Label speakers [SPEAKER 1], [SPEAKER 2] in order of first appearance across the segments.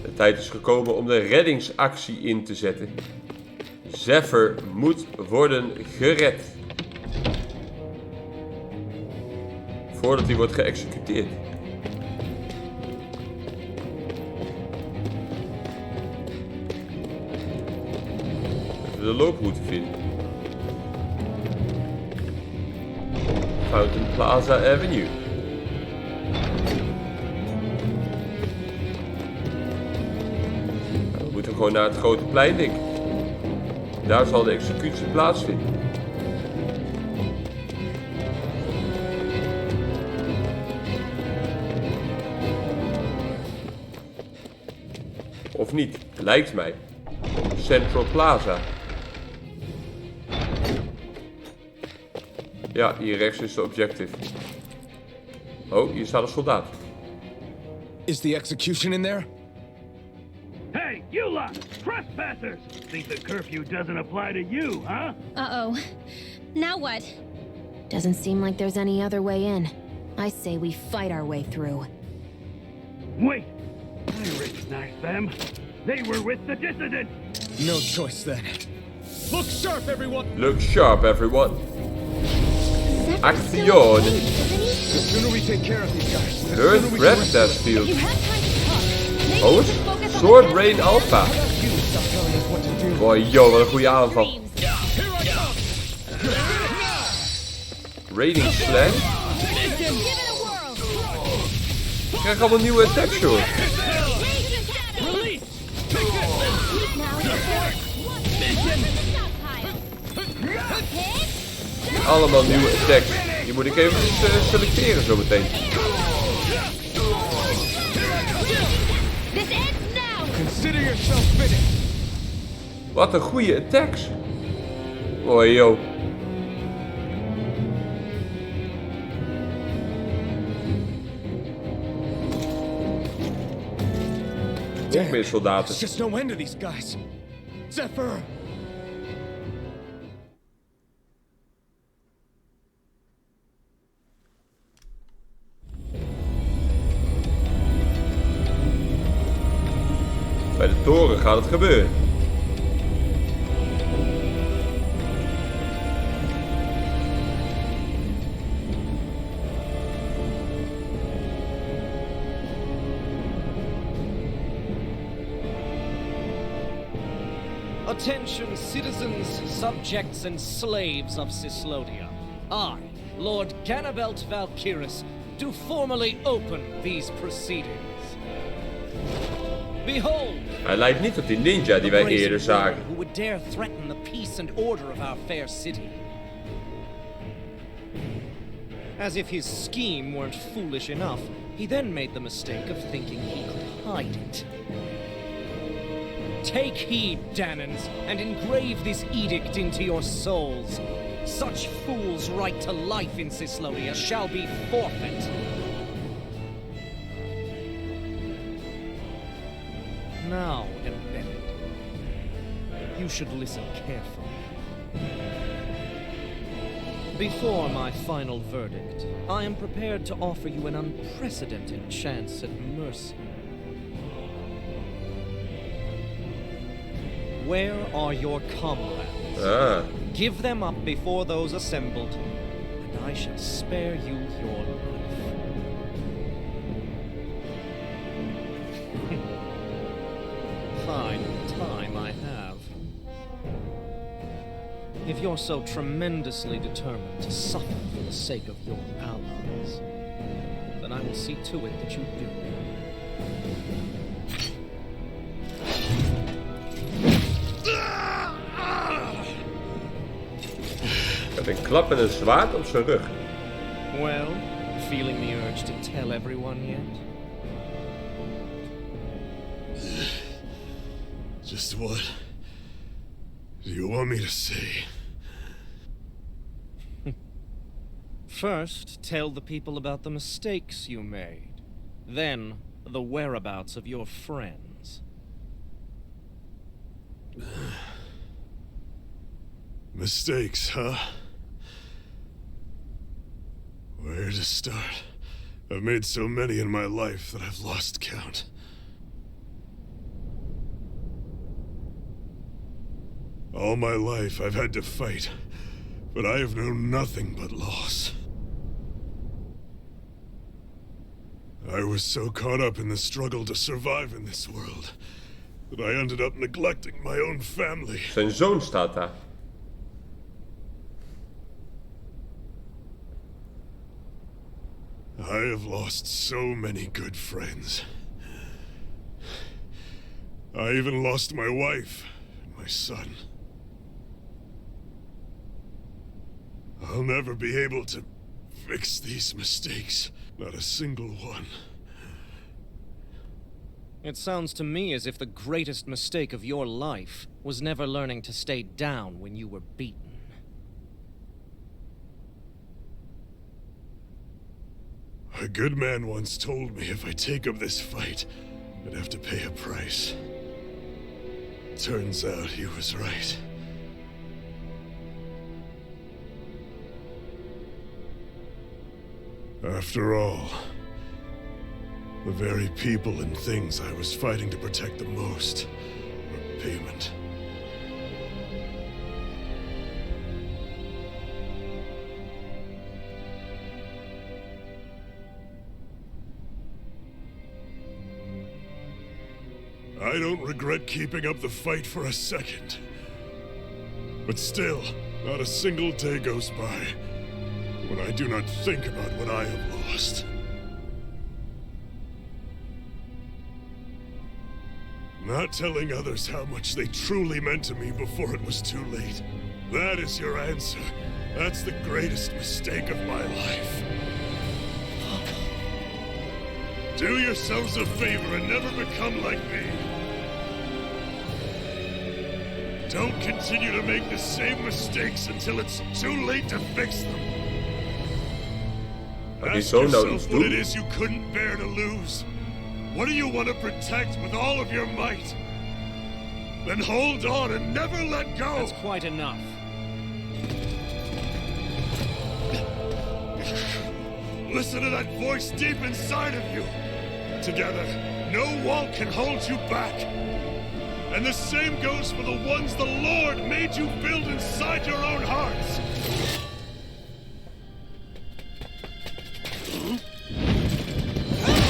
[SPEAKER 1] De tijd is gekomen om de reddingsactie in te zetten. Zephyr moet worden gered. Voordat hij wordt geëxecuteerd. Even de looproute vinden. Fountain Plaza Avenue. We moeten gewoon naar het grote plein, denk ik. Daar zal de executie plaatsvinden. Of niet, lijkt mij. Central Plaza. Ja, hier rechts is de objective. Oh, hier staat een soldaat.
[SPEAKER 2] Is the execution in there?
[SPEAKER 3] Hey, you lot! Trespassers! Think the curfew doesn't apply to you, huh?
[SPEAKER 4] Uh-oh. Now what? Doesn't seem like there's any other way in. I say we fight our way through.
[SPEAKER 3] Wait! I recognize them. They were with the dissident!
[SPEAKER 2] No choice then. Look sharp, everyone!
[SPEAKER 1] Look sharp, everyone. Action!
[SPEAKER 2] The sooner we take care of these guys, the
[SPEAKER 1] Earth
[SPEAKER 2] sooner we
[SPEAKER 1] Breath
[SPEAKER 2] can
[SPEAKER 1] Test Field.
[SPEAKER 4] You have time to talk. Maybe
[SPEAKER 1] Oh,
[SPEAKER 4] you should focus on
[SPEAKER 1] Sword
[SPEAKER 4] the
[SPEAKER 1] Rain Alpha.
[SPEAKER 2] You stop telling us what to do.
[SPEAKER 1] Boy, yo, wat een goede aanval.
[SPEAKER 4] dreams.
[SPEAKER 1] Raiding Slash.
[SPEAKER 4] Give it a whirl.
[SPEAKER 1] Ik krijg allemaal nieuwe attacks, hoor.
[SPEAKER 3] Release!
[SPEAKER 4] Now
[SPEAKER 1] Allemaal nieuwe attacks. Die moet ik even selecteren zometeen.
[SPEAKER 4] This ends now.
[SPEAKER 2] Consider yourself finished.
[SPEAKER 1] Wat een goede attacks. Boy, yo. Nog meer soldaten.
[SPEAKER 2] There's just no end to these guys. Zephyr!
[SPEAKER 1] Bij de toren gaat het gebeuren.
[SPEAKER 5] Attention, citizens, subjects, and slaves of Cyslodia. I, Lord van Cysloden, do formally open these proceedings. Behold,
[SPEAKER 1] Hij lijkt niet op die ninja die wij eerder zagen.
[SPEAKER 5] who would dare threaten the peace and order of our fair city. As if his scheme weren't foolish enough, he then made the mistake of thinking he could hide it. Take heed, Danans, and engrave this edict into your souls. Such fools' right to life in Cyslodia shall be forfeit. Now, embedded, you should listen carefully. Before my final verdict, I am prepared to offer you an unprecedented chance at mercy. Where are your comrades?
[SPEAKER 1] Ah,
[SPEAKER 5] Give them up before those assembled, and I shall spare you your life. Fine time I have. If you're so tremendously determined to suffer for the sake of your allies, then I will see to it that you do.
[SPEAKER 1] met een klap en een zwaard op zijn rug.
[SPEAKER 5] Well, feeling the urge to tell everyone yet?
[SPEAKER 6] Just what do you want me to say?
[SPEAKER 5] First, tell the people about the mistakes you made. Then, the whereabouts of your friends.
[SPEAKER 6] Mistakes, huh? Where to start? I've made so many in my life that I've lost count. All my life I've had to fight, but I have known nothing but loss. I was so caught up in the struggle to survive in this world that I ended up neglecting my own family.
[SPEAKER 1] Zijn zoon staat daar.
[SPEAKER 6] I have lost so many good friends. I even lost my wife and my son. I'll never be able to fix these mistakes. Not a single one.
[SPEAKER 5] It sounds to me as if the greatest mistake of your life was never learning to stay down when you were beaten.
[SPEAKER 6] A good man once told me if I take up this fight, I'd have to pay a price. Turns out he was right. After all, the very people and things I was fighting to protect the most were payment. I don't regret keeping up the fight for a second. But still, not a single day goes by when I do not think about what I have lost. Not telling others how much they truly meant to me before it was too late. That is your answer. That's the greatest mistake of my life. Do yourselves a favor and never become like me. Don't continue to make the same mistakes until it's too late to fix them. Ask yourself what it is you couldn't bear to lose. What do you want to protect with all of your might? Then hold on and never let go!
[SPEAKER 5] That's quite enough.
[SPEAKER 6] Listen to that voice deep inside of you. Together, no wall can hold you back. And the same goes for the ones the Lord made you build inside your own hearts.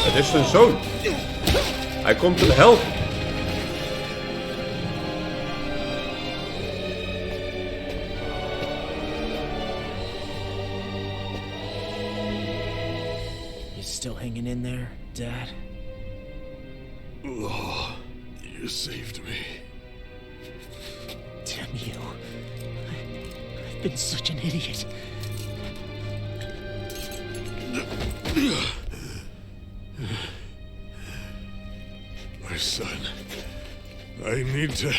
[SPEAKER 1] Het is zijn zoon. Hij komt hem helpen.
[SPEAKER 7] You still hanging in there, Dad?
[SPEAKER 6] Oh, you saved me.
[SPEAKER 7] Damn you. I've been such an idiot.
[SPEAKER 6] My son, I need to...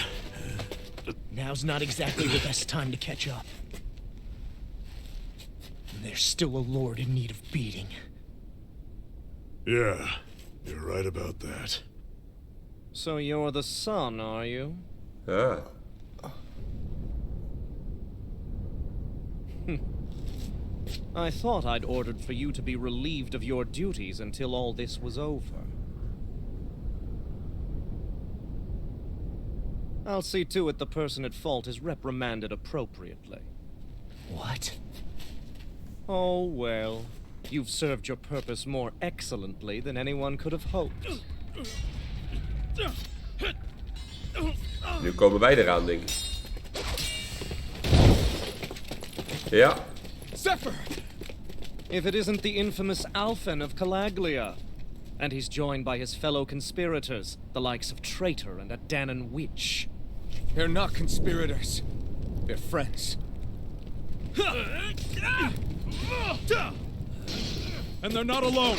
[SPEAKER 7] Now's not exactly the best time to catch up. There's still a lord in need of beating.
[SPEAKER 6] Yeah, you're right about that.
[SPEAKER 5] So you're the son, are you?
[SPEAKER 1] Ja.
[SPEAKER 5] I thought I'd ordered for you to be relieved of your duties until all this was over. I'll see to it the person at fault is reprimanded appropriately.
[SPEAKER 7] What?
[SPEAKER 5] Oh, well. You've served your purpose more excellently than anyone could have hoped.
[SPEAKER 1] Nu komen wij eraan, denk ik. Ja.
[SPEAKER 2] Zephyr!
[SPEAKER 5] If it isn't the infamous Alphen of Calaglia. And he's joined by his fellow conspirators, the likes of Traitor and a Danon Witch.
[SPEAKER 2] They're not conspirators. They're friends. And they're not alone.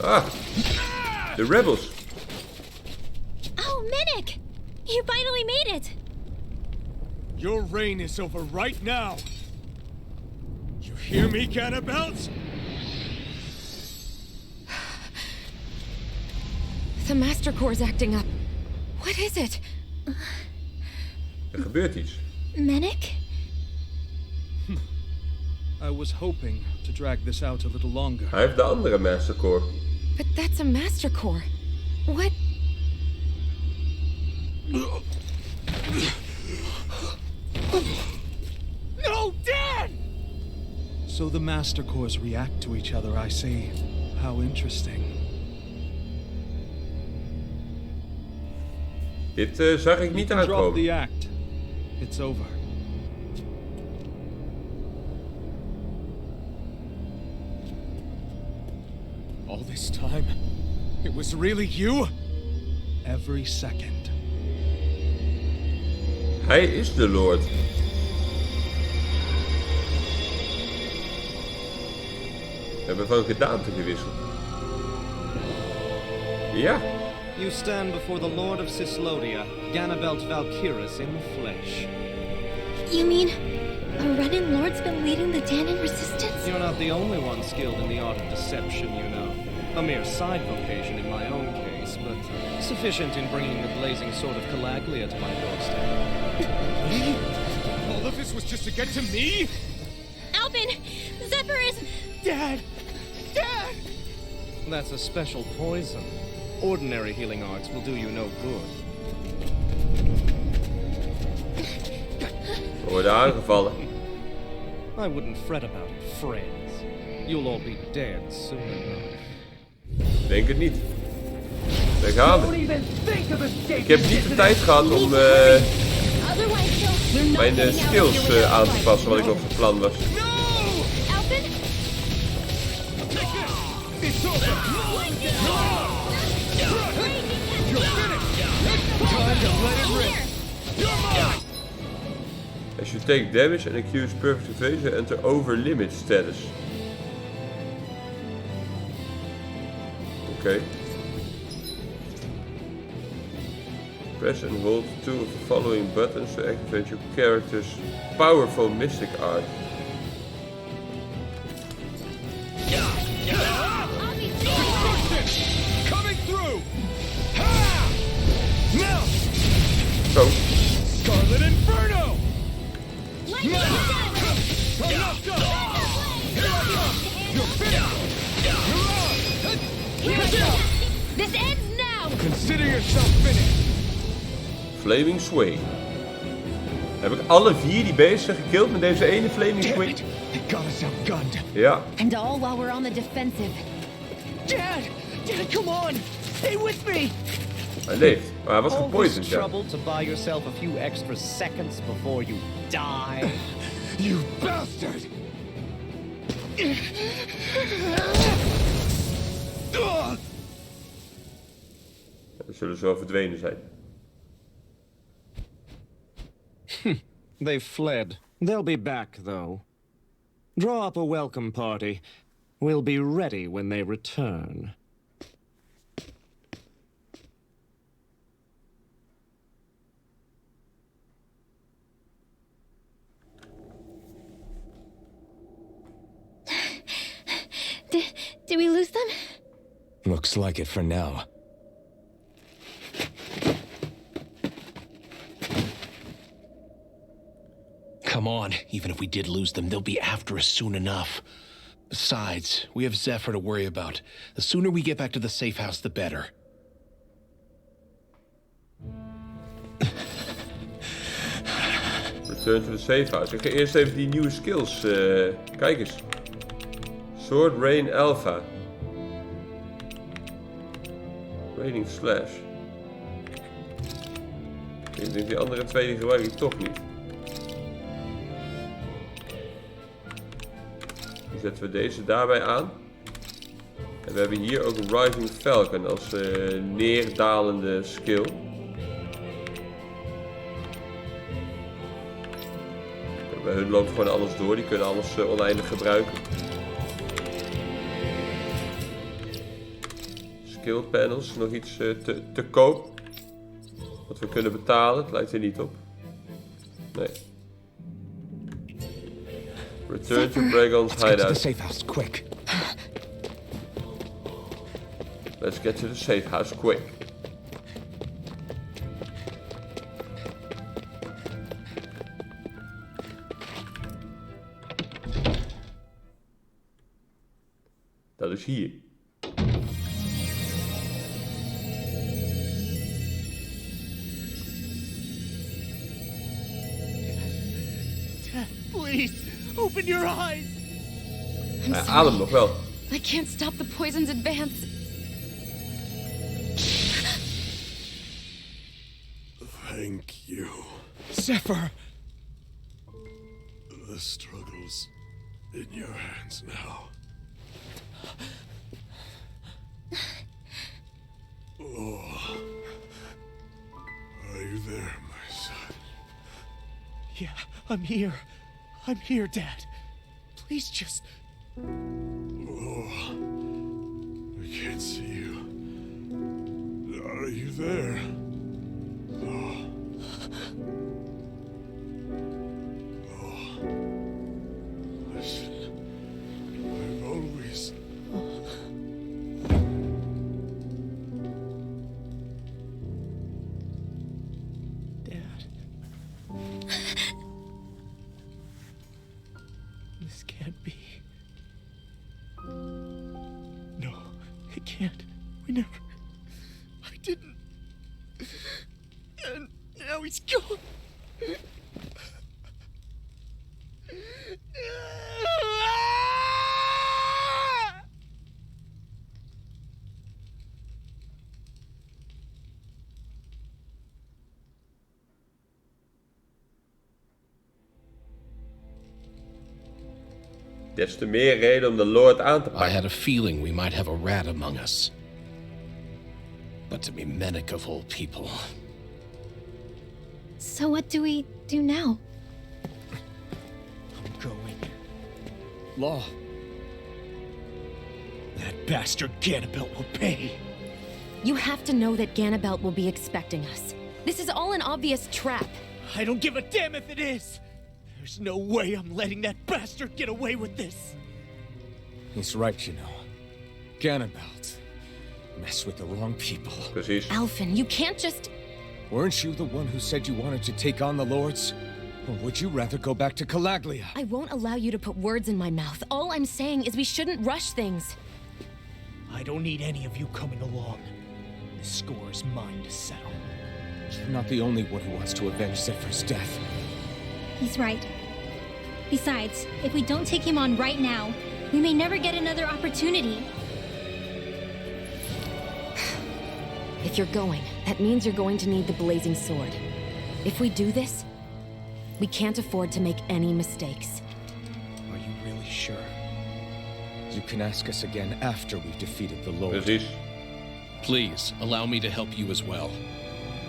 [SPEAKER 1] Ah. The rebels.
[SPEAKER 4] Oh, Minnick! You finally made it!
[SPEAKER 2] Your reign is over right now. You hear me, Cannibals?
[SPEAKER 4] The Master Core's acting up. What is it?
[SPEAKER 1] Er gebeurt iets.
[SPEAKER 4] Minnick?
[SPEAKER 2] I was hoping to drag this out a little longer.
[SPEAKER 1] Hij heeft de andere Master Core.
[SPEAKER 4] But that's a Master Core. What?
[SPEAKER 2] Master Cores react to each other, I see. How interesting.
[SPEAKER 1] Dit zag ik niet
[SPEAKER 2] Drop
[SPEAKER 1] aankomen.
[SPEAKER 2] the act. It's over. All this time, it was really you? Every second.
[SPEAKER 1] Hij is de Lord. We hebben van gedaante gewisseld. Ja.
[SPEAKER 5] You stand before the Lord of Cyslodia, Ganabelt Valkyris in the flesh.
[SPEAKER 4] You mean a Renin Lord's been leading the Danon resistance?
[SPEAKER 5] You're not the only one skilled in the art of deception, you know. A mere side vocation in my own case, but sufficient in bringing the blazing sword of Calaglia to my doorstep.
[SPEAKER 2] All of this was just to get to me?
[SPEAKER 4] Alvin! Zephyr is...
[SPEAKER 2] Dad! Dad!
[SPEAKER 5] That's a special poison. Ordinary healing arts will do you no good.
[SPEAKER 1] We worden aangevallen.
[SPEAKER 5] I wouldn't fret about it, friends. You'll all be dead soon enough.
[SPEAKER 1] Denk het niet. Daar gaan we. Ik heb niet de tijd gehad om mijn skills aan te passen wat ik nog van plan was.
[SPEAKER 4] Alvin?
[SPEAKER 2] It's over!
[SPEAKER 1] As you take damage and accuse perfect evasion, enter over limit status. Okay. Press and hold two of the following buttons to activate your character's powerful mystic art.
[SPEAKER 2] Coming through! Ha! Now!
[SPEAKER 1] Zo.
[SPEAKER 2] Scarlet Inferno!
[SPEAKER 4] Lightning
[SPEAKER 2] Enough! Here I come! You're finished! You're on!
[SPEAKER 4] This ends now!
[SPEAKER 2] Consider yourself finished!
[SPEAKER 1] Flaming Sway. Heb ik alle vier die beesten zijn gekilld met deze ene Flaming
[SPEAKER 2] Damn
[SPEAKER 1] Sway?
[SPEAKER 2] it! They got us outgunned!
[SPEAKER 1] Ja.
[SPEAKER 4] And all while we're on the defensive.
[SPEAKER 7] Dad! Dad, come on! Stay with me!
[SPEAKER 1] Hij leeft, maar hij was
[SPEAKER 5] All this
[SPEAKER 1] gepoisoned, ja.
[SPEAKER 5] trouble to buy yourself a few extra seconds before you die.
[SPEAKER 2] You bastard!
[SPEAKER 1] Dan zullen ze wel verdwenen zijn.
[SPEAKER 5] They've fled. They'll be back, though. Draw up a welcome party. We'll be ready when they return.
[SPEAKER 4] Did we lose them?
[SPEAKER 8] Looks like it for now.
[SPEAKER 7] Come on, even if we did lose them, they'll be after us soon enough. Besides, we have Zephyr to worry about. The sooner we get back to the safe house, the better.
[SPEAKER 1] Return to the safe house. Ik ga eerst even die nieuwe skills. Kijk eens. Sword Rain Alpha. Raining Slash. Ik denk die andere twee die gebruik ik toch niet. Dan zetten we deze daarbij aan. En we hebben hier ook een Rising Falcon als neerdalende skill. Bij hun loopt gewoon alles door, die kunnen alles oneindig gebruiken. Skill panels, nog iets te koop. Wat we kunnen betalen, het lijkt er niet op. Nee. Return to Bragon's
[SPEAKER 8] Let's get to the
[SPEAKER 1] hideout.
[SPEAKER 8] safe house, quick.
[SPEAKER 1] Let's get to the safe house quick. Dat is hier.
[SPEAKER 7] Dad, please, open your eyes!
[SPEAKER 4] I'm
[SPEAKER 1] Hij
[SPEAKER 4] sorry.
[SPEAKER 1] ademt nog wel.
[SPEAKER 4] I can't stop the poison's advance.
[SPEAKER 6] Thank you.
[SPEAKER 2] Zephyr!
[SPEAKER 6] The struggle's in your hands now. Oh. Are you there, my son?
[SPEAKER 2] Yeah, I'm here. I'm here, Dad. Please just...
[SPEAKER 6] Oh. I can't see you. Are you there? Oh. Oh. Listen. I've always...
[SPEAKER 2] Dad. This can't be. No, it can't. We never... I didn't. And now he's gone.
[SPEAKER 1] Des te meer reden om de Lord aan te
[SPEAKER 7] I
[SPEAKER 1] pakken.
[SPEAKER 7] had a feeling we might have a rat among us. But to be Medic of all people.
[SPEAKER 4] So what do we do now?
[SPEAKER 2] I'm going. Law. That bastard Ganabelt will pay.
[SPEAKER 4] You have to know that Ganabelt will be expecting us. This is all an obvious trap.
[SPEAKER 2] I don't give a damn if it is. There's no way I'm letting that bastard get away with this.
[SPEAKER 8] He's right, you know. Ganabelt. Mess with the wrong people.
[SPEAKER 1] Precies.
[SPEAKER 4] Alphen, you can't just...
[SPEAKER 8] Weren't you the one who said you wanted to take on the Lords? Or would you rather go back to Calaglia?
[SPEAKER 4] I won't allow you to put words in my mouth. All I'm saying is we shouldn't rush things.
[SPEAKER 2] I don't need any of you coming along. The score is mine to settle.
[SPEAKER 8] You're not the only one who wants to avenge Zephyr's death.
[SPEAKER 9] He's right. Besides, if we don't take him on right now, we may never get another opportunity.
[SPEAKER 4] If you're going, that means you're going to need the blazing sword. If we do this, we can't afford to make any mistakes.
[SPEAKER 2] Are you really sure?
[SPEAKER 8] You can ask us again after we've defeated the Lord.
[SPEAKER 1] Precies.
[SPEAKER 7] Please, allow me to help you as well.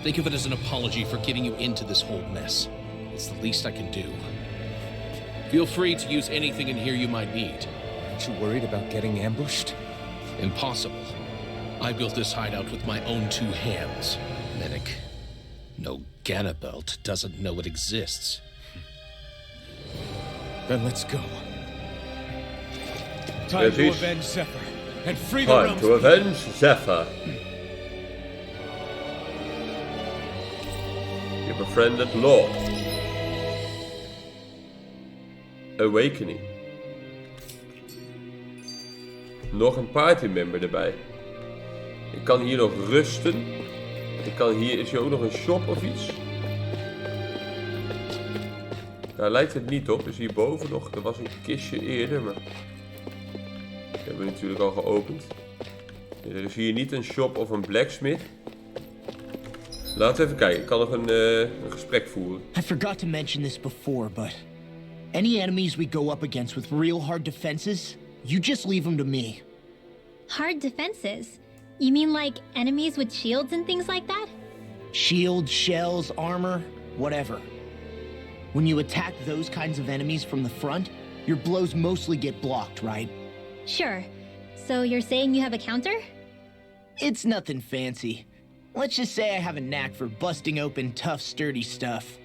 [SPEAKER 7] Think of it as an apology for getting you into this whole mess. It's the least I can do. Feel free to use anything in here you might need.
[SPEAKER 8] Aren't you worried about getting ambushed?
[SPEAKER 7] Impossible. I built this hideout with my own 2 hands. Medic. No Ganabelt doesn't know it exists.
[SPEAKER 8] Then let's go.
[SPEAKER 2] Time to
[SPEAKER 1] Precies.
[SPEAKER 2] avenge Zephyr and free the
[SPEAKER 1] Time
[SPEAKER 2] realms.
[SPEAKER 1] to avenge Zephyr. Your befriended Lord. Awakening. Nog een partymember erbij. Ik kan hier nog rusten. Ik kan hier, is hier ook nog een shop of iets? Daar lijkt het niet op. Is hierboven nog. Er was een kistje eerder, maar... Die hebben we natuurlijk al geopend. Er is hier niet een shop of een blacksmith. Laten we even kijken. Ik kan nog een gesprek voeren.
[SPEAKER 10] I forgot to mention this before, but any enemies we go up against with real hard defenses, you just leave them to me.
[SPEAKER 9] Hard defenses? You mean like enemies with shields and things like that?
[SPEAKER 10] Shields, shells, armor, whatever. When you attack those kinds of enemies from the front, your blows mostly get blocked, right?
[SPEAKER 9] Sure. So you're saying you have a counter?
[SPEAKER 10] It's nothing fancy. Let's just say I have a knack for busting open tough, sturdy stuff.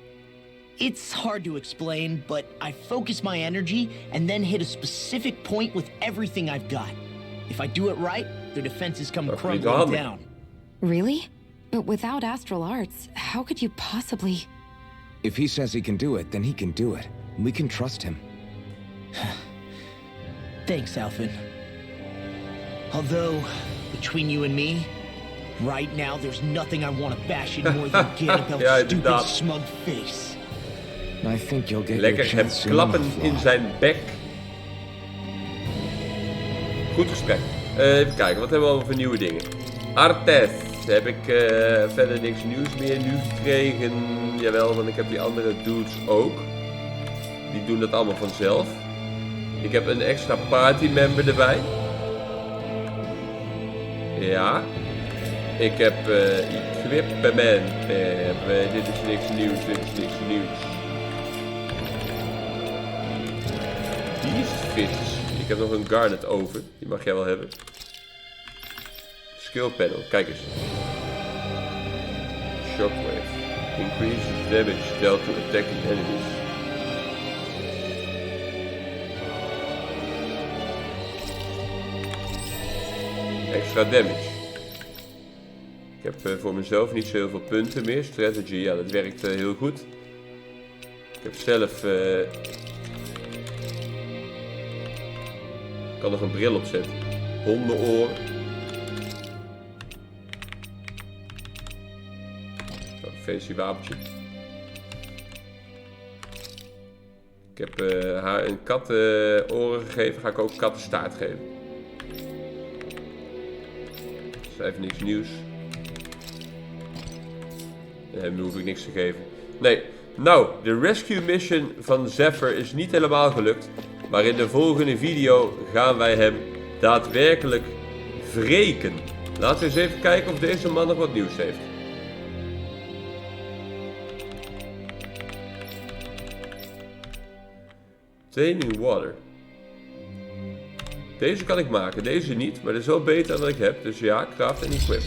[SPEAKER 10] It's hard to explain, but I focus my energy and then hit a specific point with everything I've got. If I do it right, their defenses come
[SPEAKER 1] That's pretty
[SPEAKER 10] crumbling
[SPEAKER 1] handy.
[SPEAKER 10] down.
[SPEAKER 4] Really? But without astral arts, how could you possibly...
[SPEAKER 8] If he says he can do it, then he can do it. We can trust him.
[SPEAKER 10] Thanks, Alphen. Although, between you and me, right now there's nothing I want to bash in more than Ganabel's
[SPEAKER 1] Ja,
[SPEAKER 10] stupid,
[SPEAKER 1] inderdaad.
[SPEAKER 10] smug face.
[SPEAKER 8] I think you'll get
[SPEAKER 1] Lekker
[SPEAKER 8] your
[SPEAKER 1] het
[SPEAKER 8] chance soon
[SPEAKER 1] klappen
[SPEAKER 8] enough,
[SPEAKER 1] in
[SPEAKER 8] Law.
[SPEAKER 1] zijn bek. goed gesprek. Even kijken, wat hebben we allemaal voor nieuwe dingen? Artes. Heb ik verder niks nieuws meer nu gekregen. Jawel, want ik heb die andere dudes ook. Die doen dat allemaal vanzelf. Ik heb een extra party member erbij. Ja. Ik heb equipment. Dit is niks nieuws, dit is niks nieuws. Beastfish. Ik heb nog een garnet over. Die mag jij wel hebben. Skill panel, kijk eens. Shockwave. Increases damage dealt to attacking enemies. Extra damage. Ik heb voor mezelf niet zo heel veel punten meer. Strategy, ja, dat werkt heel goed. Ik heb zelf... Ik kan nog een bril opzetten. Hondenoor. Zo, fancy wapentje. Ik heb haar een kattenoren gegeven. Ga ik ook kattenstaart geven. Dat is even niks nieuws. Hem hoef ik niks te geven. Nee. Nou, de rescue mission van Zephyr is niet helemaal gelukt. Maar in de volgende video gaan wij hem daadwerkelijk wreken. Laten we eens even kijken of deze man nog wat nieuws heeft. Taining water. Deze kan ik maken, deze niet. Maar dat is wel beter dan wat ik heb. Dus ja, craft en equip.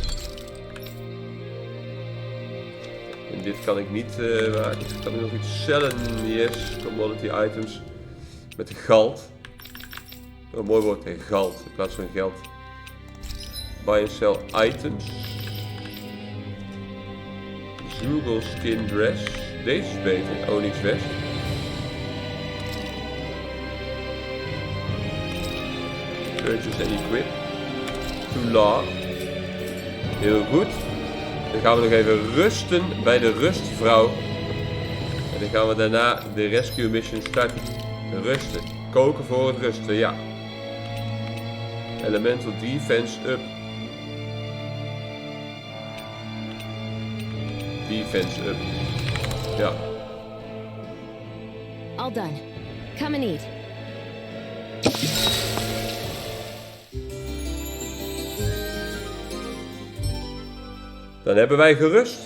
[SPEAKER 1] En dit kan ik niet maken. Kan ik nog iets sellen? Yes, commodity items. Met de gald. Een mooi woord, hè, gald in plaats van geld. Buy and sell items. Zoogle skin dress. Deze is beter. Onyx vest. Purchase and equip. Tula. Heel goed. Dan gaan we nog even rusten bij de rustvrouw. En dan gaan we daarna de rescue mission starten. Rusten. Koken voor het rusten, ja. Elemental defense up. Defense up. Ja.
[SPEAKER 4] All done. Come and eat.
[SPEAKER 1] Dan hebben wij gerust.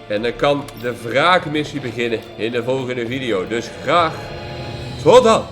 [SPEAKER 1] En dan kan de wraakmissie beginnen in de volgende video. Dus graag tot dan!